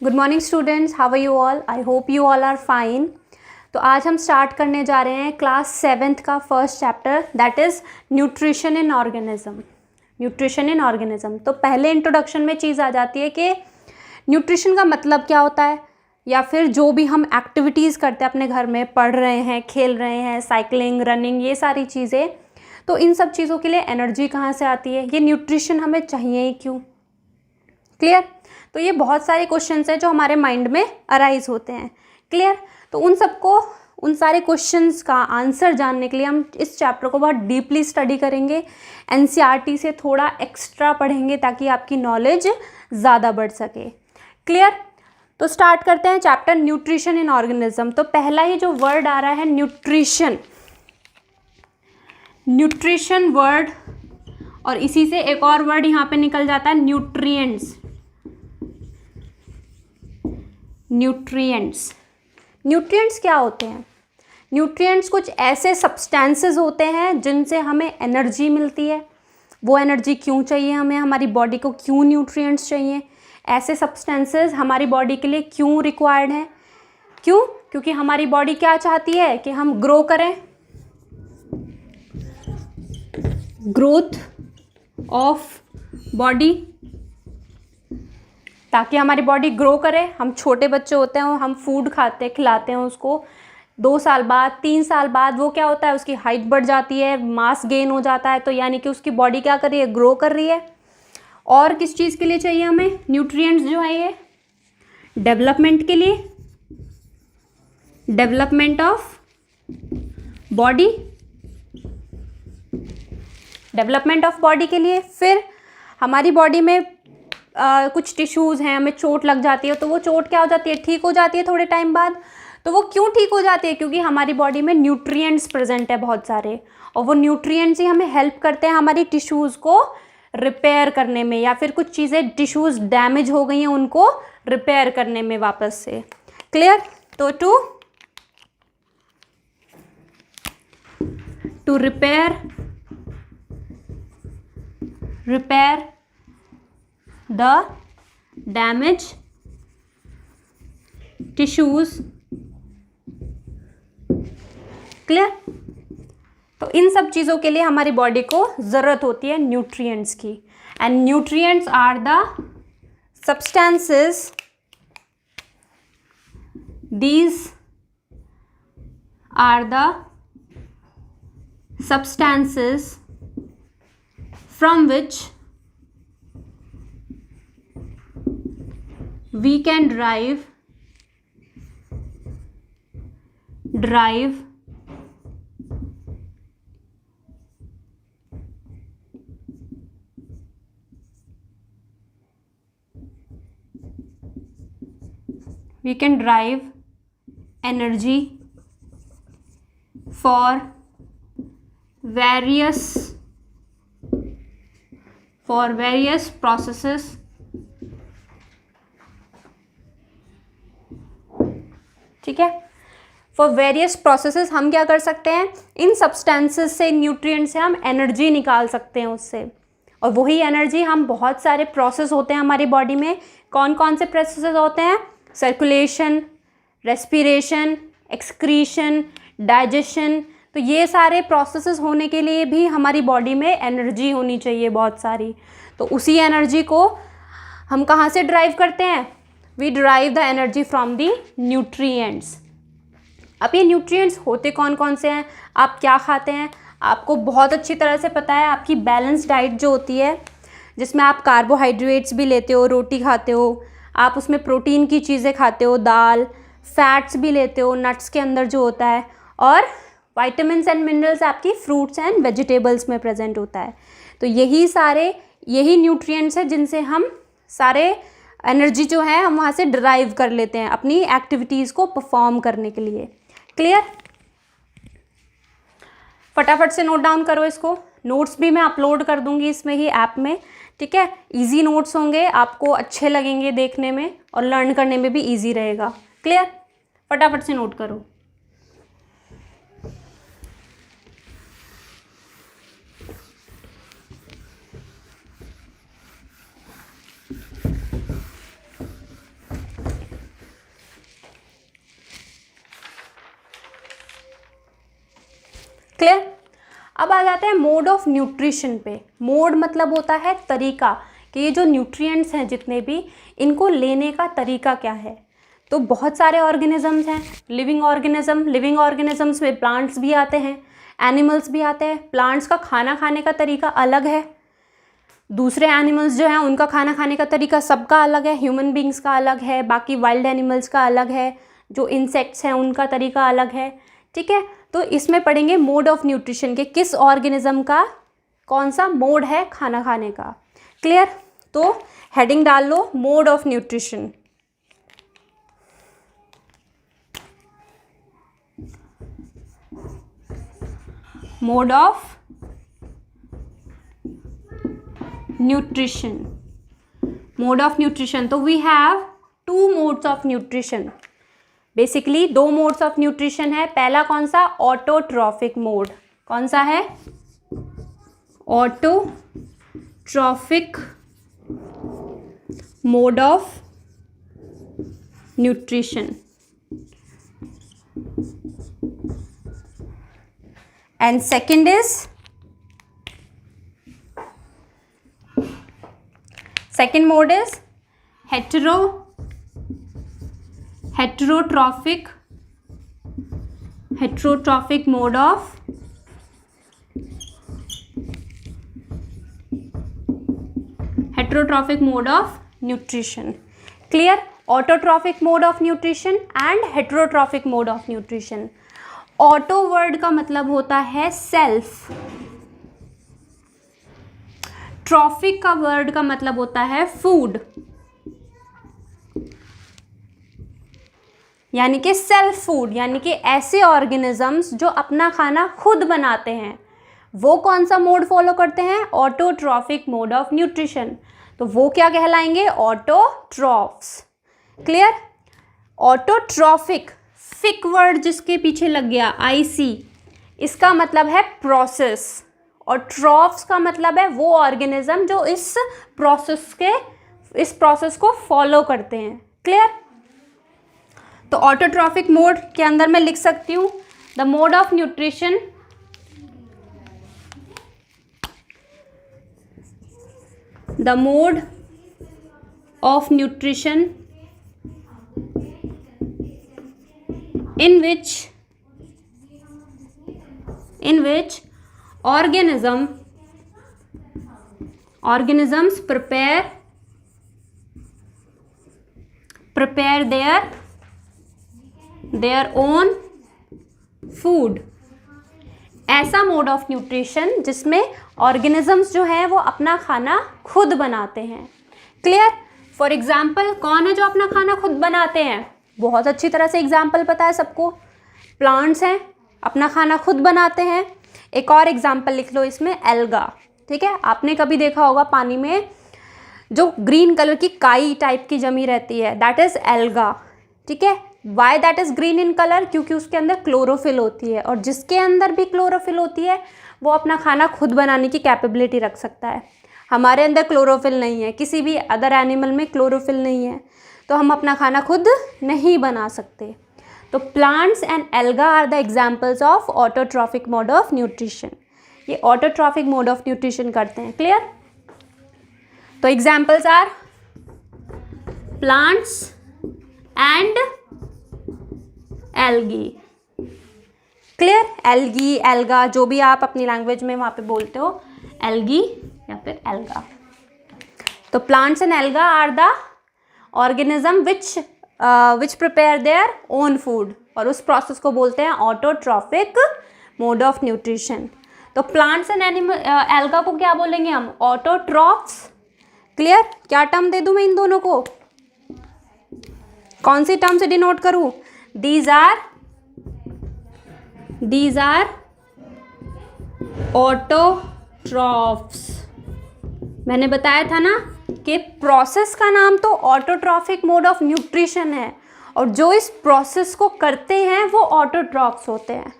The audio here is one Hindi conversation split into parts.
Good morning students, how are you all? I hope you all are fine. तो आज हम स्टार्ट करने जा रहे हैं क्लास 7th का first chapter, that is nutrition in organism. Nutrition in organism. तो पहले इंट्रोडक्शन में चीज़ आ जाती है कि न्यूट्रिशन का मतलब क्या होता है, या फिर जो भी हम एक्टिविटीज़ करते हैं अपने घर में, पढ़ रहे हैं, खेल रहे हैं, साइकिलिंग, रनिंग, ये सारी चीज़ें, तो इन सब चीज़ों के लिए एनर्जी कहाँ से आती है, ये न्यूट्रिशन हमें चाहिए ही क्यों। क्लियर? तो ये बहुत सारे क्वेश्चंस हैं जो हमारे माइंड में अराइज होते हैं। क्लियर? तो उन सारे क्वेश्चंस का आंसर जानने के लिए हम इस चैप्टर को बहुत डीपली स्टडी करेंगे, एनसीईआरटी से थोड़ा एक्स्ट्रा पढ़ेंगे ताकि आपकी नॉलेज ज़्यादा बढ़ सके। क्लियर? तो स्टार्ट करते हैं चैप्टर न्यूट्रिशन इन ऑर्गेनिज्म। तो पहला ही जो वर्ड आ रहा है न्यूट्रिशन, न्यूट्रिशन वर्ड, और इसी से एक और वर्ड यहाँ पे निकल जाता है न्यूट्रिएंट्स। न्यूट्रिएंट्स, न्यूट्रिएंट्स क्या होते हैं? न्यूट्रिएंट्स कुछ ऐसे सब्सटेंसेस होते हैं जिनसे हमें एनर्जी मिलती है। वो एनर्जी क्यों चाहिए हमें, हमारी बॉडी को क्यों न्यूट्रिएंट्स चाहिए, ऐसे सब्सटेंसेस हमारी बॉडी के लिए क्यों रिक्वायर्ड हैं? क्यों? क्योंकि हमारी बॉडी क्या चाहती है कि हम ग्रो करें, ग्रोथ ऑफ बॉडी, ताकि हमारी बॉडी ग्रो करे। हम छोटे बच्चे होते हैं, हम फूड खाते खिलाते हैं उसको, 2 साल बाद 3 साल बाद वो क्या होता है, उसकी हाइट बढ़ जाती है, मास गेन हो जाता है। तो यानी कि उसकी बॉडी क्या कर रही है, ग्रो कर रही है। और किस चीज़ के लिए चाहिए हमें न्यूट्रिएंट्स जो है, ये डेवलपमेंट के लिए, development of body, development of body के लिए। फिर हमारी बॉडी में कुछ टिश्यूज़ हैं, हमें चोट लग जाती है, तो वो चोट क्या हो जाती है, ठीक हो जाती है थोड़े टाइम बाद। तो वो क्यों ठीक हो जाती है? क्योंकि हमारी बॉडी में न्यूट्रिएंट्स प्रेजेंट है बहुत सारे, और वो न्यूट्रिएंट्स ही हमें हेल्प करते हैं हमारी टिश्यूज़ को रिपेयर करने में, या फिर कुछ चीज़ें टिश्यूज़ डैमेज हो गई हैं उनको रिपेयर करने में वापस से। क्लियर? तो to repair the damaged tissues। Clear? तो इन सब चीज़ों के लिए हमारी बॉडी को ज़रूरत होती है न्यूट्रिएंट्स की। And nutrients are the substances, these are the substances from which we can derive energy for various processes। ठीक है? फॉर वेरियस प्रोसेसेस हम क्या कर सकते हैं, इन सब्सटेंसेस से, न्यूट्रिएंट से हम एनर्जी निकाल सकते हैं उससे। और वही एनर्जी हम, बहुत सारे प्रोसेस होते हैं हमारी बॉडी में। कौन कौन से प्रोसेसेस होते हैं? Circulation, respiration, excretion, digestion. तो ये सारे प्रोसेसेस होने के लिए भी हमारी बॉडी में एनर्जी होनी चाहिए बहुत सारी। तो उसी एनर्जी को हम कहाँ से ड्राइव करते हैं? We drive the energy from the nutrients. अब ये न्यूट्रिएंट्स होते कौन कौन से हैं? आप क्या खाते हैं, आपको बहुत अच्छी तरह से पता है। आपकी बैलेंस डाइट जो होती है, जिसमें आप कार्बोहाइड्रेट्स भी लेते हो, रोटी खाते हो, आप उसमें प्रोटीन की चीज़ें खाते हो, दाल, फैट्स भी लेते हो, नट्स के अंदर जो होता है, और वाइटामिन्स एंड मिनरल्स आपकी फ्रूट्स एंड वेजिटेबल्स में प्रेजेंट होता है। तो यही न्यूट्रिएंट्स है जिनसे हम सारे एनर्जी जो है हम वहाँ से ड्राइव कर लेते हैं अपनी एक्टिविटीज़ को परफॉर्म करने के लिए। क्लियर? फटाफट से नोट डाउन करो इसको। नोट्स भी मैं अपलोड कर दूंगी इसमें ही ऐप में। ठीक है? इजी नोट्स होंगे, आपको अच्छे लगेंगे देखने में, और लर्न करने में भी इजी रहेगा। क्लियर? फटाफट से नोट करो। क्लियर। अब आ जाते हैं मोड ऑफ न्यूट्रिशन पे। मोड मतलब होता है तरीका, कि ये जो न्यूट्रिएंट्स हैं जितने भी, इनको लेने का तरीका क्या है। तो बहुत सारे ऑर्गेनिजम्स हैं, लिविंग ऑर्गेनिजम्स में प्लांट्स भी आते हैं, एनिमल्स भी आते हैं। प्लांट्स का खाना खाने का तरीका अलग है, दूसरे एनिमल्स जो हैं उनका खाना खाने का तरीका सबका अलग है, ह्यूमन बींग्स का अलग है, बाकी वाइल्ड एनिमल्स का अलग है, जो इंसेक्ट्स हैं उनका तरीका अलग है, ठीक है। तो इसमें पढ़ेंगे मोड ऑफ न्यूट्रिशन के, किस ऑर्गेनिज्म का कौन सा मोड है खाना खाने का। क्लियर। तो हेडिंग डाल लो mode of nutrition. Mode of nutrition, mode of nutrition. तो we have 2 modes of nutrition. Basically 2 modes of nutrition है। पहला कौन सा, ऑटोट्रॉफिक मोड। कौन सा है, autotrophic mode of nutrition. And second is, second mode is heterotrophic mode of nutrition. Clear? Autotrophic mode of nutrition and heterotrophic mode of nutrition. Auto word का मतलब होता है सेल्फ, ट्रॉफिक का वर्ड का मतलब होता है फूड, यानी कि सेल्फ फूड, यानी कि ऐसे ऑर्गेनिजम्स जो अपना खाना खुद बनाते हैं, वो कौन सा मोड फॉलो करते हैं, ऑटोट्रॉफिक मोड ऑफ न्यूट्रिशन। तो वो क्या कहलाएंगे, ऑटोट्रॉफ्स। क्लियर। ऑटोट्रॉफिक, फिक वर्ड जिसके पीछे लग गया IC, इसका मतलब है प्रोसेस, और ट्रॉफ्स का मतलब है वो ऑर्गेनिज्म जो इस प्रोसेस को फॉलो करते हैं। क्लियर। तो ऑटोट्रॉफिक मोड के अंदर मैं लिख सकती हूँ the mode of nutrition in which organisms prepare their own food। ऐसा मोड ऑफ न्यूट्रिशन जिसमें ऑर्गेनिजम्स जो हैं वो अपना खाना खुद बनाते हैं। क्लियर। फॉर एग्जाम्पल, कौन है जो अपना खाना खुद बनाते हैं, बहुत अच्छी तरह से एग्जाम्पल पता है सबको, प्लांट्स हैं, अपना खाना खुद बनाते हैं। एक और एग्जाम्पल लिख लो इसमें, एल्गा। ठीक है, आपने कभी देखा होगा पानी में जो ग्रीन कलर की काई टाइप की जमी रहती है, दैट इज एल्गा। ठीक है, why that is green in colour, क्योंकि उसके अंदर क्लोरोफिल होती है, और जिसके अंदर भी क्लोरोफिल होती है वो अपना खाना खुद बनाने की कैपेबिलिटी रख सकता है। हमारे अंदर क्लोरोफिल नहीं है, किसी भी अदर एनिमल में क्लोरोफिल नहीं है, तो हम अपना खाना खुद नहीं बना सकते। तो plants and alga are the examples of autotrophic mode of nutrition. ये ऑटोट्रॉफिक मोड ऑफ न्यूट्रिशन करते हैं। क्लियर। तो examples are plants and algae. Clear. Algae, alga, जो भी आप अपनी लैंग्वेज में वहाँ पे बोलते हो, एल्गी या फिर एल्गा। तो plants and alga are the organism which prepare their own food, और उस प्रोसेस को बोलते हैं ऑटोट्रॉफिक मोड ऑफ न्यूट्रिशन। तो प्लांट्स एंड एल्गा को क्या बोलेंगे हम, ऑटोट्रॉफ्स। क्लियर। क्या टर्म दे दूं मैं इन दोनों को, कौन सी टर्म से डिनोट करूं, दीज आर ऑटोट्रॉफ्स। मैंने बताया था ना कि प्रोसेस का नाम तो ऑटोट्रॉफिक मोड ऑफ न्यूट्रिशन है, और जो इस प्रोसेस को करते हैं वो ऑटोट्रॉफ्स होते हैं।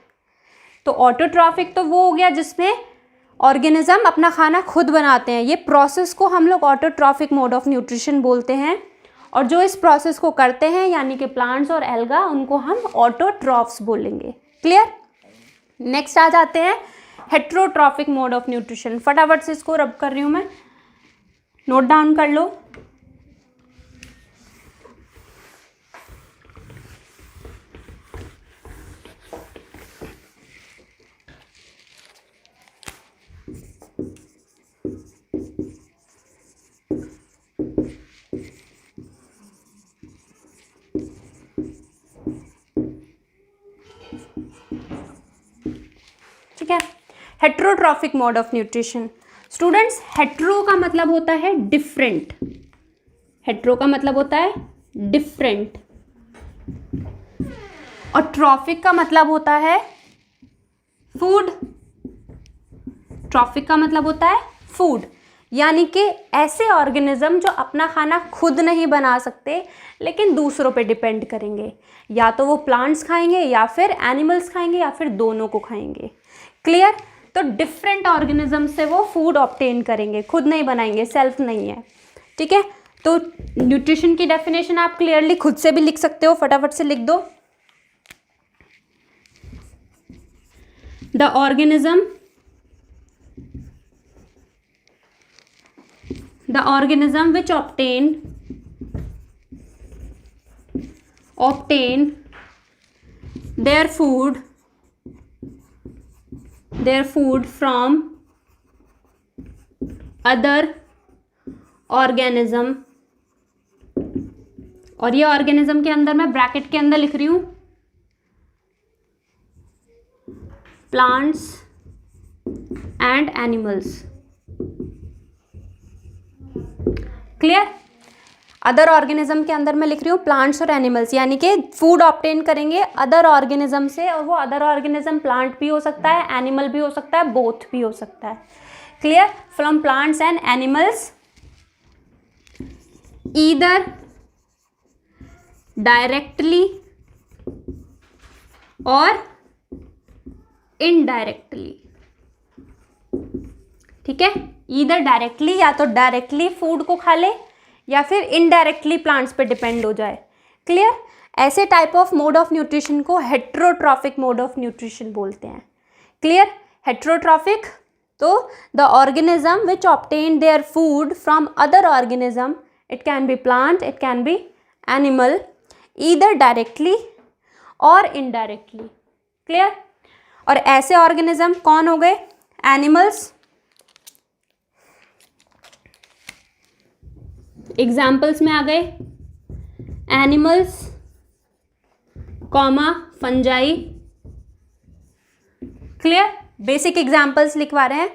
तो ऑटोट्रॉफिक तो वो हो गया जिसमें ऑर्गेनिज्म अपना खाना खुद बनाते हैं, ये प्रोसेस को हम लोग ऑटोट्रॉफिक मोड ऑफ न्यूट्रिशन बोलते हैं, और जो इस प्रोसेस को करते हैं यानी कि प्लांट्स और एल्गा, उनको हम ऑटोट्रॉफ्स बोलेंगे। क्लियर। नेक्स्ट आ जाते हैं हेट्रोट्रॉफिक मोड ऑफ न्यूट्रिशन। फटाफट से इसको रब कर रही हूँ मैं, नोट डाउन कर लो। ठीक है, heterotrophic mode of nutrition. Students, hetero का मतलब होता है डिफरेंट, हेट्रो का मतलब होता है डिफरेंट, और ट्रॉफिक का मतलब होता है फूड। ट्रॉफिक का मतलब होता है फूड, यानी कि ऐसे ऑर्गेनिज्म जो अपना खाना खुद नहीं बना सकते लेकिन दूसरों पे डिपेंड करेंगे, या तो वो प्लांट्स खाएंगे या फिर एनिमल्स खाएंगे या फिर दोनों को खाएंगे। क्लियर? तो डिफरेंट ऑर्गेनिज्म से वो फूड ऑब्टेन करेंगे, खुद नहीं बनाएंगे, सेल्फ नहीं है। ठीक है, तो न्यूट्रिशन की डेफिनेशन आप क्लियरली खुद से भी लिख सकते हो, फटाफट से लिख दो। The organism which obtain their food from other organism, और ये ऑर्गेनिज्म के अंदर मैं ब्रैकेट के अंदर लिख रही हूं plants and animals. Clear? Other organism के अंदर मैं लिख रही हूँ प्लांट्स और एनिमल्स, यानी कि फूड ऑब्टेन करेंगे अदर ऑर्गेनिज्म से, और वो अदर ऑर्गेनिज्म प्लांट भी हो सकता है, एनिमल भी हो सकता है, बोथ भी हो सकता है। Clear? From plants and animals either directly और इनडायरेक्टली। ठीक है, ईदर डायरेक्टली, या तो डायरेक्टली फूड को खा ले या फिर इनडायरेक्टली प्लांट्स पे डिपेंड हो जाए। क्लियर? ऐसे type of mode of nutrition को हेट्रोट्रॉफिक मोड ऑफ न्यूट्रिशन बोलते हैं। क्लियर? हेट्रोट्रॉफिक, तो the organism which obtain their food from other organism, it can be plant, it can be animal, either directly और इनडायरेक्टली। क्लियर? और ऐसे ऑर्गेनिज्म कौन हो गए? एनिमल्स, एग्जाम्पल्स में आ गए animals comma fungi. Clear? Basic examples लिखवा रहे हैं,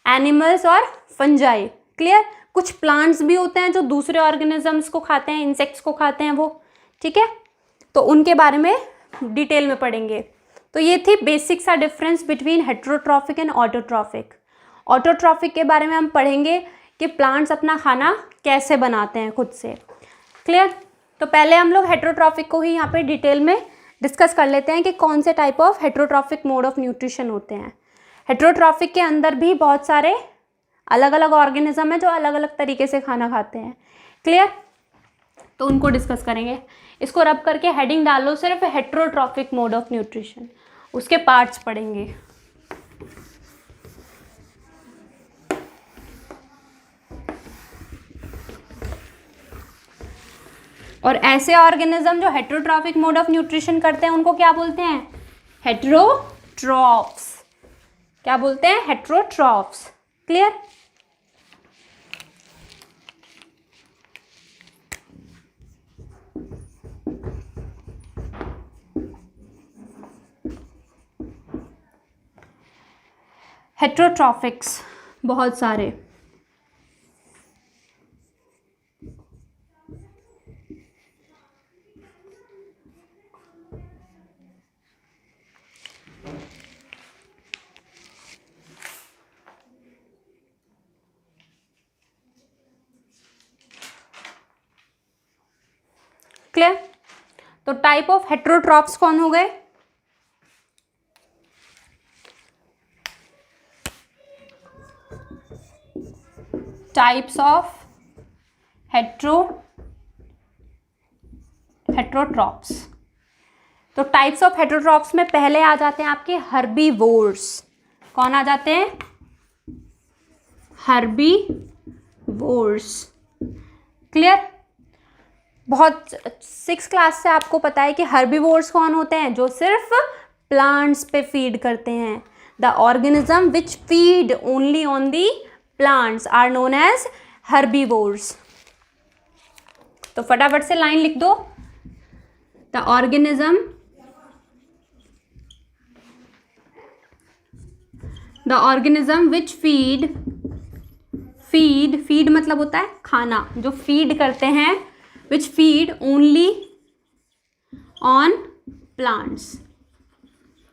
एनिमल्स और फंजाई। क्लियर? कुछ प्लांट्स भी होते हैं जो दूसरे ऑर्गेनिजम्स को खाते हैं, इंसेक्ट्स को खाते हैं वो। ठीक है, तो उनके बारे में डिटेल में पढ़ेंगे। तो ये थी बेसिक सा difference between heterotrophic and autotrophic. Autotrophic के बारे में हम पढ़ेंगे कि प्लांट्स अपना खाना कैसे बनाते हैं खुद से। क्लियर? तो पहले हम लोग हेट्रोट्रॉफिक को ही यहाँ पे डिटेल में डिस्कस कर लेते हैं कि कौन से type of heterotrophic mode of nutrition होते हैं। हेट्रोट्रॉफिक के अंदर भी बहुत सारे अलग अलग ऑर्गेनिज्म है जो अलग अलग तरीके से खाना खाते हैं। क्लियर? तो उनको डिस्कस करेंगे। इसको रब करके हेडिंग डाल लो सिर्फ हेट्रोट्रॉफिक मोड ऑफ न्यूट्रिशन, उसके पार्ट्स पढ़ेंगे। और ऐसे ऑर्गेनिज्म जो हेट्रोट्रॉफिक मोड ऑफ न्यूट्रिशन करते हैं उनको क्या बोलते हैं? हेट्रोट्रॉफ्स। क्या बोलते हैं? हेट्रोट्रॉफ्स। क्लियर? हेट्रोट्रॉफिक्स बहुत सारे। क्लियर? तो टाइप ऑफ हेट्रोट्रॉफ्स कौन हो गए? Types of heterotrophs. तो टाइप्स ऑफ हेटरोट्रॉफ्स में पहले आ जाते हैं आपके हर्बीवोर्स। कौन आ जाते हैं? हर्बीवोर्स। क्लियर? बहुत 6 क्लास से आपको पता है कि हर्बीवोर्स कौन होते हैं? जो सिर्फ प्लांट्स पे फीड करते हैं। The organism which feed only on the plants are known as herbivores. तो फटाफट से लाइन लिख दो। द ऑर्गेनिज्म विच फीड मतलब होता है खाना, जो फीड करते हैं, विच फीड ओनली ऑन प्लांट्स,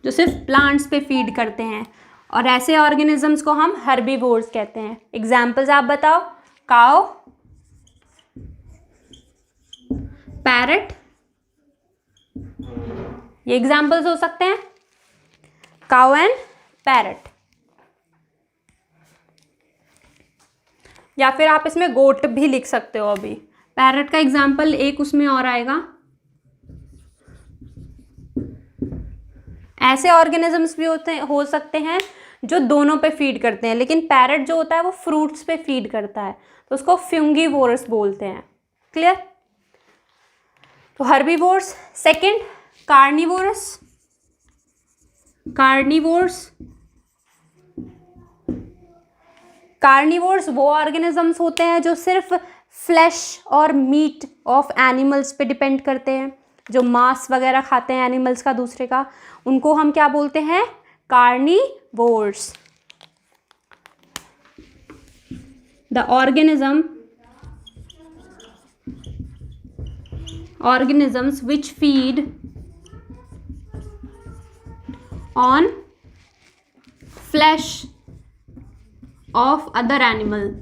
जो सिर्फ प्लांट्स पे फीड करते हैं, और ऐसे ऑर्गेनिजम्स को हम हर्बीवोर्स कहते हैं। एग्जाम्पल्स आप बताओ। काउ, पैरट, ये एग्जाम्पल्स हो सकते हैं। Cow and parrot. या फिर आप इसमें गोट भी लिख सकते हो। अभी पैरट का एग्जाम्पल एक उसमें और आएगा। ऐसे ऑर्गेनिजम्स भी हो सकते हैं जो दोनों पे फीड करते हैं, लेकिन पैरट जो होता है वो फ्रूट्स पे फीड करता है, तो उसको फ्यूंगीवोरस बोलते हैं। क्लियर? तो हर्बीवोर्स। Second, carnivorous. कार्निवोर्स वो ऑर्गेनिजम्स होते हैं जो सिर्फ फ्लैश और मीट ऑफ एनिमल्स पे डिपेंड करते हैं, जो मांस वगैरह खाते हैं एनिमल्स का दूसरे का, उनको हम क्या बोलते हैं? Carnivores. The organisms which feed on flesh of other animals.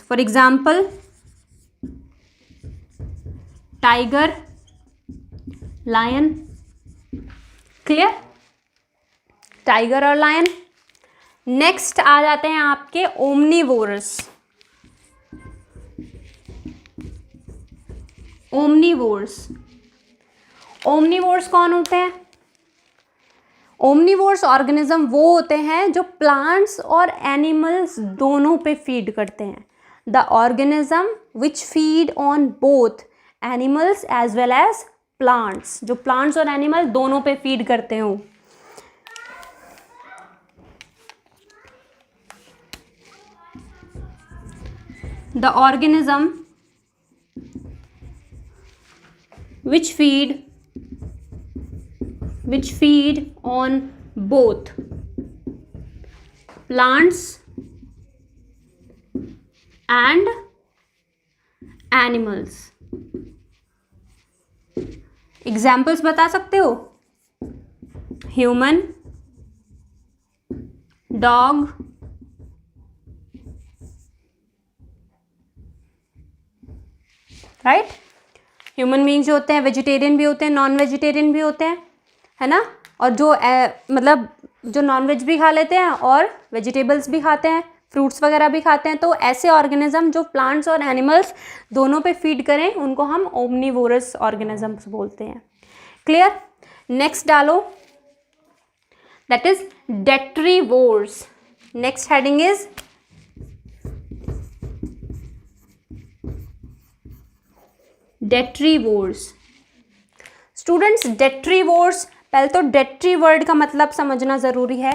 For example, tiger, lion. Clear? Tiger और लायन। नेक्स्ट आ जाते हैं आपके ओमनीवोरस। ओमनीवोर्स कौन होते हैं? ओमनीवोर्स ऑर्गेनिज्म वो होते हैं जो प्लांट्स और एनिमल्स दोनों पे फीड करते हैं। The organism which feed on both animals as well as plants, जो प्लांट्स और एनिमल दोनों पे फीड करते हो। The organism which feed on both plants and animals. Examples बता सकते हो? Human, dog, right? Human being जो होते हैं वेजिटेरियन भी होते हैं, नॉन वेजिटेरियन भी होते हैं, है ना? और जो मतलब जो नॉन वेज भी खा लेते हैं और वेजिटेबल्स भी खाते हैं, फ्रूट्स वगैरह भी खाते हैं। तो ऐसे ऑर्गेनिज्म जो प्लांट्स और एनिमल्स दोनों पे फीड करें उनको हम ओमनीवोरस ऑर्गेनिजम्स बोलते हैं। क्लियर? नेक्स्ट डालो, that is detritivores. Next heading is detritivores. Students, detritivores, पहले तो डेट्री वर्ड का मतलब समझना जरूरी है।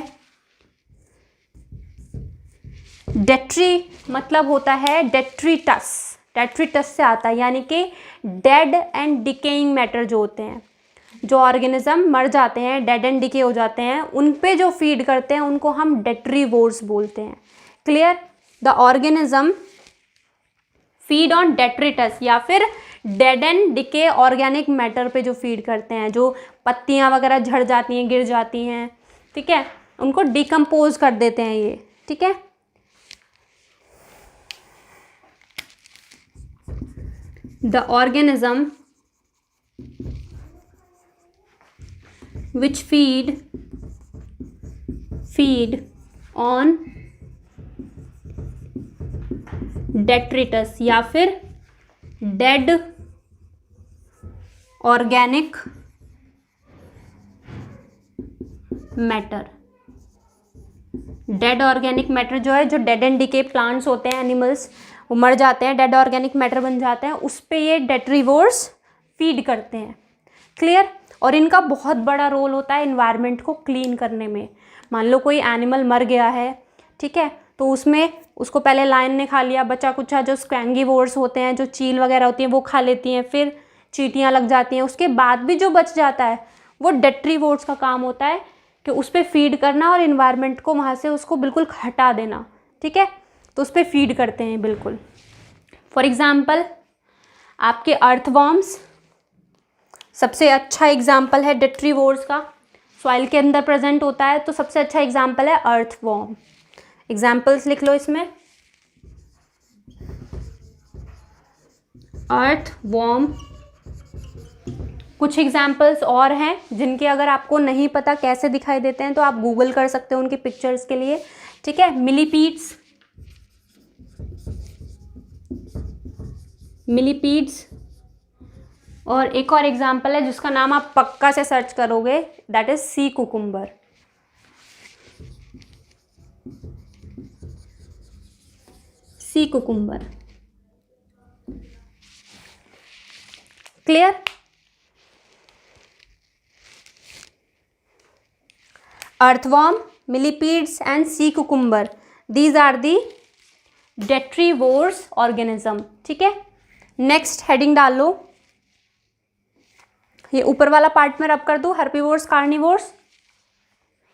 डेट्री मतलब होता है डेट्रीटस। डेट्रीटस से आता है, यानी कि डेड एंड डिकेइंग मैटर जो होते हैं, जो ऑर्गेनिज्म मर जाते हैं, डेड एंड डिके हो जाते हैं, उन पे जो फीड करते हैं उनको हम डेट्रीवोर्स बोलते हैं। Clear? The organism feed on detritus या फिर dead and decay organic matter पे जो फीड करते हैं, जो पत्तियां वगैरह झड़ जाती हैं, गिर जाती हैं, ठीक है, उनको डिकम्पोज कर देते हैं ये। ठीक है? The organism which feed on detritus या फिर dead organic matter. Dead organic matter जो है, जो डेड एंड डिके प्लांट्स होते हैं, एनिमल्स, वो मर जाते हैं, डेड ऑर्गेनिक मैटर बन जाते हैं, उस पे ये डेट्रीवोर्स फीड करते हैं। क्लियर। और इनका बहुत बड़ा रोल होता है इन्वायरमेंट को क्लीन करने में। मान लो कोई एनिमल मर गया है, ठीक है, तो उसमें उसको पहले लायन ने खा लिया, बचा कुचा जो स्क्वैंगीवोर्स होते हैं, जो चील वगैरह होती हैं, वो खा लेती हैं, फिर चींटियाँ लग जाती हैं, उसके बाद भी जो बच जाता है वो डेट्रीवोर्स का काम होता है कि उस पर फीड करना और इन्वायरमेंट को वहाँ से उसको बिल्कुल हटा देना। ठीक है, तो उस पर फीड करते हैं बिल्कुल। फॉर एग्ज़ाम्पल आपके अर्थवॉर्म्स सबसे अच्छा एग्जाम्पल है डेट्रीवोर्स का। सॉइल के अंदर प्रेजेंट होता है, तो सबसे अच्छा एग्जाम्पल है अर्थवॉर्म। एग्जाम्पल्स लिख लो इसमें। अर्थवॉर्म। कुछ एग्जाम्पल्स और हैं जिनके अगर आपको नहीं पता कैसे दिखाई देते हैं तो आप गूगल कर सकते हो उनकी पिक्चर्स के लिए। ठीक है, मिलीपीड्स, मिलीपीड्स। और एक और एग्जाम्पल है जिसका नाम आप पक्का से सर्च करोगे, that is sea cucumber. Sea cucumber. Clear. Earthworm, millipedes and sea cucumber, these are the detritivores organism. ठीक है, नेक्स्ट हेडिंग डाल लो। ये ऊपर वाला पार्ट में रब कर दूं, हर्बीवोर्स, कार्निवोर्स,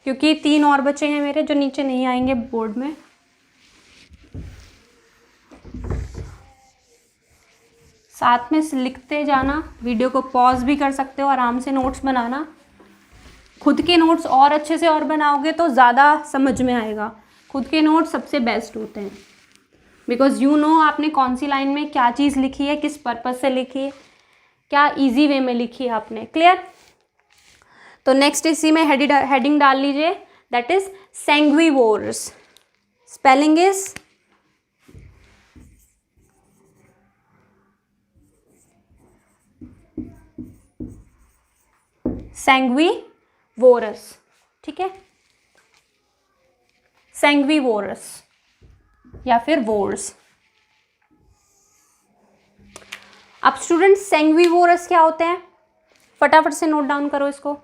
क्योंकि 3 और बचे हैं मेरे जो नीचे नहीं आएंगे बोर्ड में। साथ में लिखते जाना, वीडियो को पॉज भी कर सकते हो, आराम से नोट्स बनाना। खुद के नोट्स और अच्छे से और बनाओगे तो ज़्यादा समझ में आएगा। खुद के नोट्स सबसे बेस्ट होते हैं, बिकॉज यू नो आपने कौन सी लाइन में क्या चीज़ लिखी है, किस पर्पज़ से लिखी है, क्या इजी वे में लिखी है आपने। क्लियर। तो नेक्स्ट इसी में हेडिंग डाल लीजिए, that is sanguivores. Spelling is sanguivorous. ठीक है, सैंग्विवोरस या फिर वोर्स। अब स्टूडेंट सैंग्विवोरस क्या होते हैं, फटाफट से नोट डाउन करो इसको।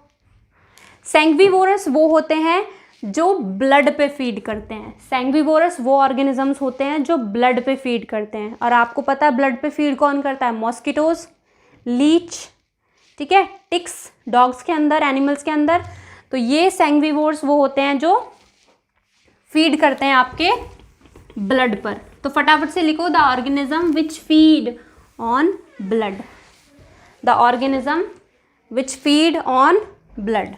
सैंग्विवोरस वो होते हैं जो ब्लड पे फीड करते हैं। सैंग्विवोरस वो ऑर्गेनिजम्स होते हैं जो ब्लड पे फीड करते हैं। और आपको पता है ब्लड पे फीड कौन करता है, मॉस्किटोज, लीच, ठीक है, टिक्स, डॉग्स के अंदर, एनिमल्स के अंदर। तो ये सैंग्विवोरस वो होते हैं जो फीड करते हैं आपके ब्लड पर। तो फटाफट से लिखो, the organism which feed on blood, the organism which feed on blood.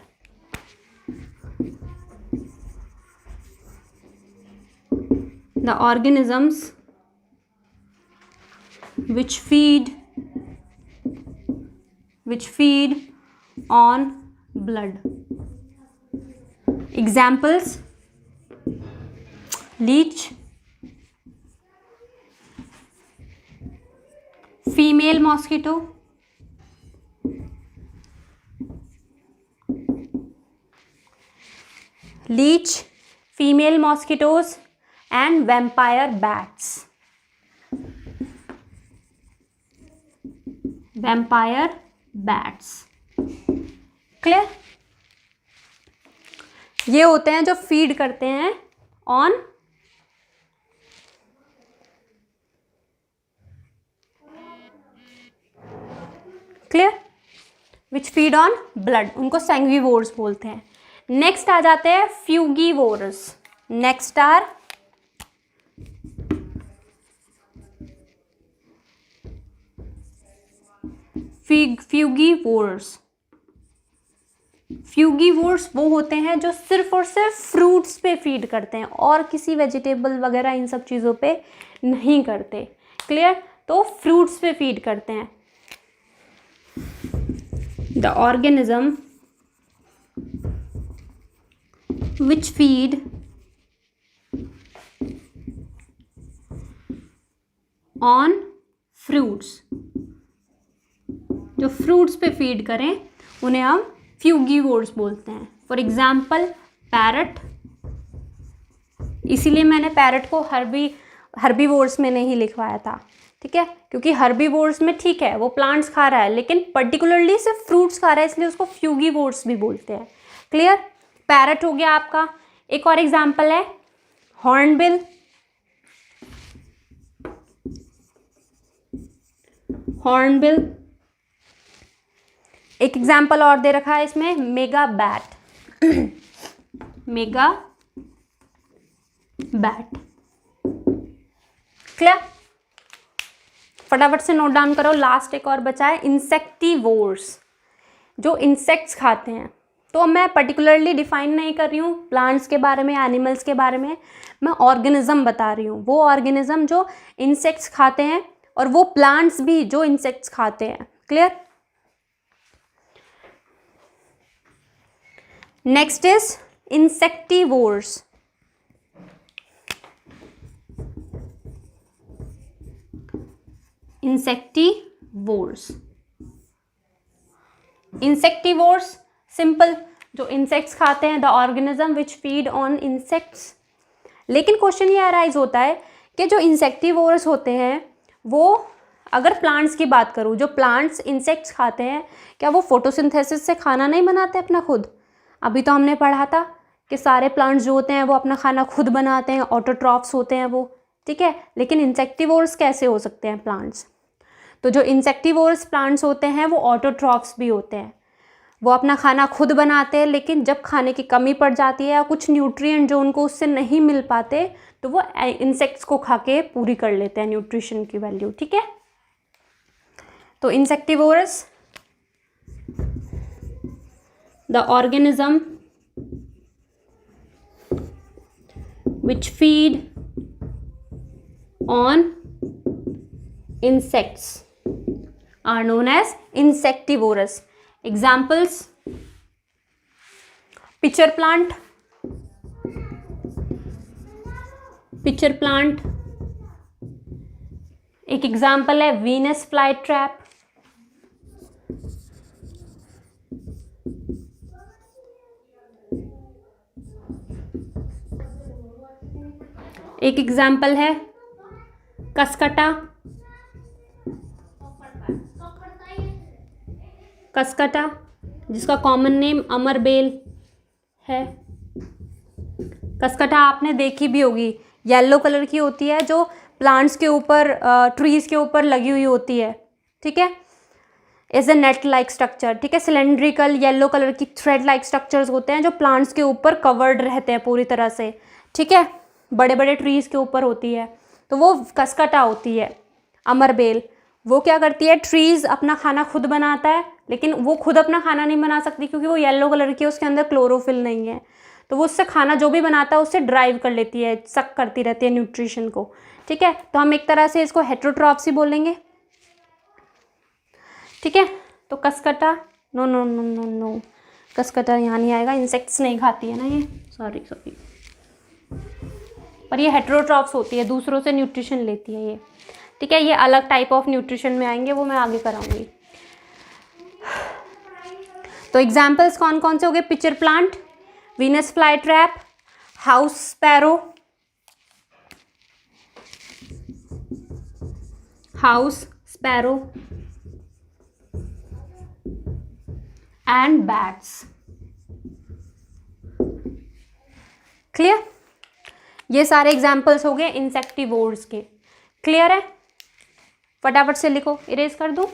The organisms which feed on blood. Examples: leech, female mosquito, leech, female mosquitoes and vampire bats. Vampire bats. Clear? ये होते हैं जो फीड करते हैं on clear, which feed on blood, उनको सैंग्विवोर्स बोलते हैं। नेक्स्ट आ जाते हैं फ्यूगीवोरस। Next are फ्यूगीवोर्स। फ्यूगीवोर्स वो होते हैं जो सिर्फ और सिर्फ फ्रूट्स पे फीड करते हैं और किसी वेजिटेबल वगैरह इन सब चीज़ों पे नहीं करते। क्लियर, तो फ्रूट्स पे फीड करते हैं। The organism which feed on fruits, जो फ्रूट्स पे फीड करें उन्हें हम फ्यूगीवोर्स बोलते हैं। फॉर एग्जाम्पल पैरट, इसीलिए मैंने पैरट को हर्बीवोर्स में नहीं लिखवाया था, ठीक है, क्योंकि हर्बीवोर्स में ठीक है वो प्लांट्स खा रहा है, लेकिन पर्टिकुलरली सिर्फ फ्रूट्स खा रहा है, इसलिए उसको फ्यूगीवोर्स भी बोलते हैं। क्लियर? पैरट हो गया आपका। एक और एग्जाम्पल है हॉर्नबिल। हॉर्नबिल। एक एग्जाम्पल और दे रखा है इसमें, mega bat. Mega bat. Clear? फटाफट से नोट डाउन करो। लास्ट एक और बचा है, इंसेक्टिवोर्स, जो इंसेक्ट्स खाते हैं। तो मैं पर्टिकुलरली डिफाइन नहीं कर रही हूँ प्लांट्स के बारे में, एनिमल्स के बारे में, मैं ऑर्गेनिज्म बता रही हूँ। वो ऑर्गेनिज्म जो इंसेक्ट्स खाते हैं और वो प्लांट्स भी जो इंसेक्ट्स खाते हैं। Clear? Next is insectivores. Insectivores. Insectivores simple, जो इंसेक्ट्स खाते हैं, the organism which feed on insects. लेकिन क्वेश्चन ये अराइज होता है कि जो इंसेक्टिवोर्स होते हैं वो, अगर प्लांट्स की बात करूँ, जो प्लांट्स इंसेक्ट्स खाते हैं, क्या वो फोटोसिंथेसिस से खाना नहीं बनाते अपना खुद? अभी तो हमने पढ़ा था कि सारे प्लांट्स जो होते हैं वो अपना खाना खुद बनाते हैं, ऑटोट्रॉफ्स होते हैं वो, ठीक है। लेकिन इंसेक्टिवोर्स कैसे हो सकते हैं प्लांट्स? तो जो इंसेक्टिवोर्स प्लांट्स होते हैं वो ऑटोट्रॉफ्स भी होते हैं, वो अपना खाना खुद बनाते हैं, लेकिन जब खाने की कमी पड़ जाती है या कुछ न्यूट्रिएंट जो उनको उससे नहीं मिल पाते तो वो इंसेक्ट्स को खा के पूरी कर लेते हैं न्यूट्रिशन की वैल्यू, ठीक है। तो insectivorous, the organism which feed on insects are known as insectivorous. Examples: pitcher plant. pitcher plant एक एग्जाम्पल है वीनस फ्लाई ट्रैप। एक एग्जाम्पल है कसकटा। कसकटा जिसका कॉमन नेम अमरबेल है। कसकटा आपने देखी भी होगी, येलो कलर की होती है, जो प्लांट्स के ऊपर, ट्रीज के ऊपर लगी हुई होती है, ठीक है। As a net like structure, ठीक है। सिलेंड्रिकल येलो कलर की थ्रेड लाइक स्ट्रक्चर्स होते हैं जो प्लांट्स के ऊपर कवर्ड रहते हैं पूरी तरह से, ठीक है। बड़े बड़े ट्रीज के ऊपर होती है, तो वो कसकटा होती है। अमरबेल वो क्या करती है, ट्रीज अपना खाना खुद बनाता है, लेकिन वो खुद अपना खाना नहीं बना सकती क्योंकि वो येलो कलर की है, उसके अंदर क्लोरोफिल नहीं है, तो वो उससे खाना जो भी बनाता है उससे ड्राइव कर लेती है, सक करती रहती है न्यूट्रिशन को, ठीक है। तो हम एक तरह से इसको हेटेरोट्रॉप्स ही बोलेंगे, ठीक है। तो cuscuta, no no no no no, cuscuta यहाँ नहीं आएगा, इंसेक्ट्स नहीं खाती है ना ये, सॉरी। पर ये हेटेरोट्रॉप्स होती है, दूसरों से न्यूट्रिशन लेती है ये, ठीक है। ये अलग टाइप ऑफ न्यूट्रिशन में आएंगे, वो मैं आगे कराऊंगी। तो एग्जाम्पल्स कौन कौन से हो गए? Pitcher plant, Venus fly trap, house sparrow, and bats. Clear? ये सारे एग्जाम्पल्स हो गए इंसेक्टिवोर्स के। क्लियर है? फटाफट से लिखो, इरेज कर दूं।